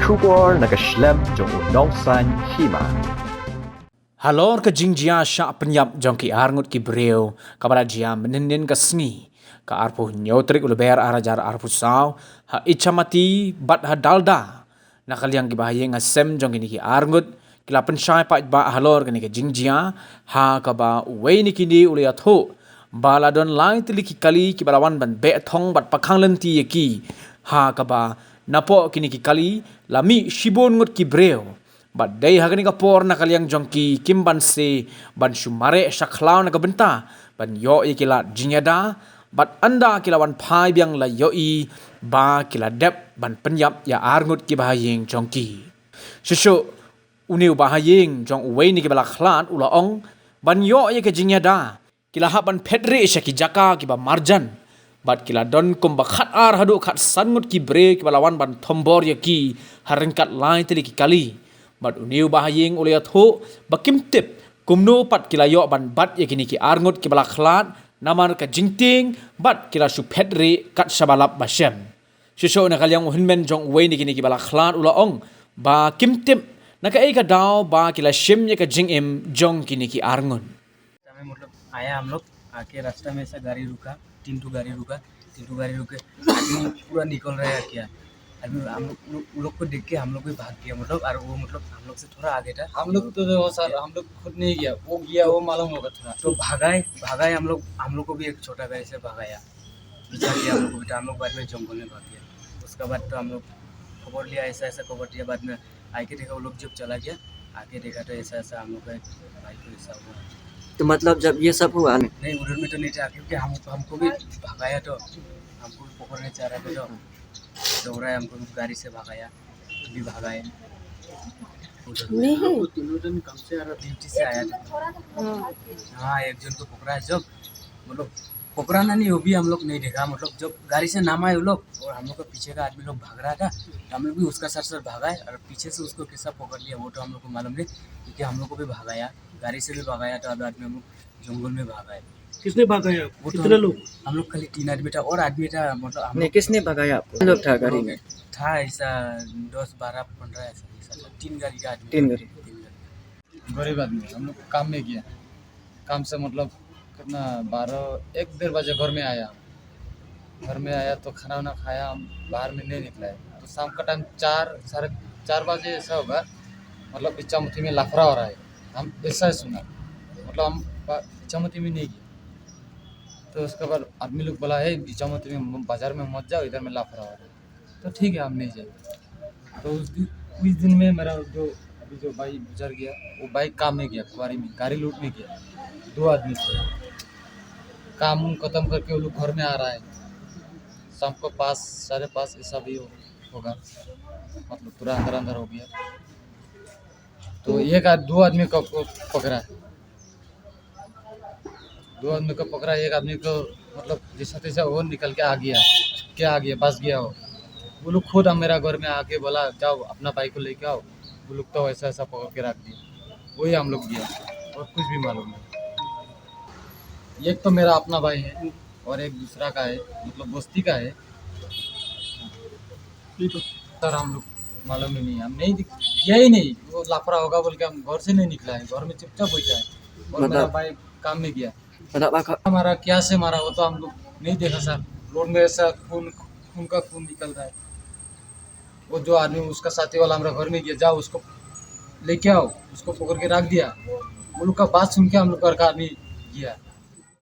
Shubor nakaslem jong udongsan hima. Halor ke jingjia syak penyap jong ki arngut ki breu kabala jia meninin ke sni ka arpu nyotrik uleber arajar arpu saw ha ichamati bat ha dalda nakaliang ki bahayeng asem jong ki arngut kila pensyai pa ba halor ke jingjia ha ka ba wei ni kini ule atho baladon lai tiliki kali ki balawan ban be thong bat pakhang lenti ki ha ka ba napo kini ki kali lami shibon ngut ki breu bat dai hagani ka por na kaliang jongki kimban se ban shumare shakhlaw na kabenta ban yo ikila jinyada bat anda kilawan phai biang la yo i ba kila dep ban penyap ya arngut ki bahayeng jongki shushu uniu bahayeng jong uwei ni ki bala khlat ula ong ban yo ke jinyada kila haban pedre shaki jaka ki ba marjan bat kila don kum bakhat ar hadu khat sangut ki bre ki balawan ban thombor ya ki harengkat lai teli ki kali bat uniu bahayeng ule atho bakim tip kumno pat kila yo ban bat ya kini ki arngut ki bala khlat namar ka jingting bat kila su pedre kat sabalap basem shisho na kalyang hunmen jong we ni kini ki bala khlat ula ong ba kim tip na ka eka daw ba kila shim ya ka jingim jong kini ki arngun मतलब आया हम लोग आके रास्ता में ऐसा गाड़ी रुका तीन गाड़ी रुके आदमी पूरा निकल रहा है क्या अभी हम लोग को देख के हम लोग भी भाग गया मतलब और वो मतलब हम लोग से थोड़ा आगे था हम लोग तो देखो सर हम लोग खुद नहीं गया वो मालूम होगा थोड़ा तो भागाए हम लोग को भी एक छोटा गाड़ी से भगाया पीछा किया हम लोग को बेटा हम लोग बाद में जंगल में भाग गया उसके बाद तो हम लोग खबर लिया ऐसा खबर दिया बाद में आके देखा वो लोग जब चला गया आके देखा तो ऐसा हम लोग का भाई को ऐसा हुआ तो मतलब जब ये सब हुआ नहीं उधर में तो नहीं था क्योंकि हमको भी भगाया तो हमको भी पकड़ने चाह रहे थे तो दौड़ा हमको भी गाड़ी से भगाया भी भगाए तीनों जन कम से ड्यूटी से आया था हाँ एक जन को पकड़ा है जब मतलब पकड़ाना नहीं वो भी हम लोग नहीं देखा मतलब जब गाड़ी से नाम आए वो लोग और हम लोग का पीछे का आदमी लोग भाग रहा था तो हम लोग भी उसका सर भागाए और पीछे से उसको कैसा पकड़ लिया वो तो हम लोग को मालूम नहीं क्योंकि हम लोग को भी भागाया गाड़ी से भी भगाया था बाद में हम लोग जंगल में भगाए किसने भगाया वो तो कितने लोग हम लोग खाली 3 आदमी था और आदमी था मतलब हम नहीं किसने भगाया आपको लोग था गाड़ी में था ऐसा 10 12 15 ऐसा 3 गाड़ी का आदमी 3 गाड़ी गरीब आदमी हम लोग काम में गया काम से मतलब कितना 1-1 बजे घर में आया तो खाना वाना खाया हम बाहर में नहीं निकला है तो शाम का टाइम 4-4:30 बजे ऐसा होगा मतलब इच्छामती में लफड़ा हो रहा है हम ऐसा ही सुना मतलब हम इच्छामती में नहीं गए तो उसके बाद आदमी लोग बोला है इच्छामती में बाजार में मत जाओ इधर में लफड़ा हो रहा है तो ठीक है हम नहीं जाए तो उस दिन में मेरा जो भाई गुजर गया वो भाई काम में गया कुआरी में गाड़ी लूटने गया 2 आदमी थे काम खत्म करके वो लोग घर में आ रहा है शाम को 5-5:30 ऐसा भी होगा मतलब पूरा अंदर हो गया तो 2 आदमी को पकड़ा 2 आदमी को पकड़ा एक आदमी को मतलब जैसा तैसा वो निकल के आ गया बस गया वो लोग खुद मेरा घर में आके बोला जाओ अपना भाई को लेके आओ वो लोग तो ऐसा पकड़ के रख दिया वही हम लोग गया और कुछ भी मालूम नहीं एक तो मेरा अपना भाई है और एक दूसरा का है मतलब बस्ती का है सर हम लोग मालूम ही नहीं हम नहीं किया ही नहीं वो लापरा होगा बोल के हम घर से नहीं निकला है घर में चुपचाप बैठा है और मेरा भाई काम में गया हमारा क्या से मारा वो तो हम लोग नहीं देखा सर रोड में ऐसा खून निकल रहा है वो जो आदमी उसका साथी वाला हमारा घर में गया जाओ उसको लेके आओ उसको पकड़ के रख दिया वो लोग का बात सुन के हम लोग घर का आदमी गया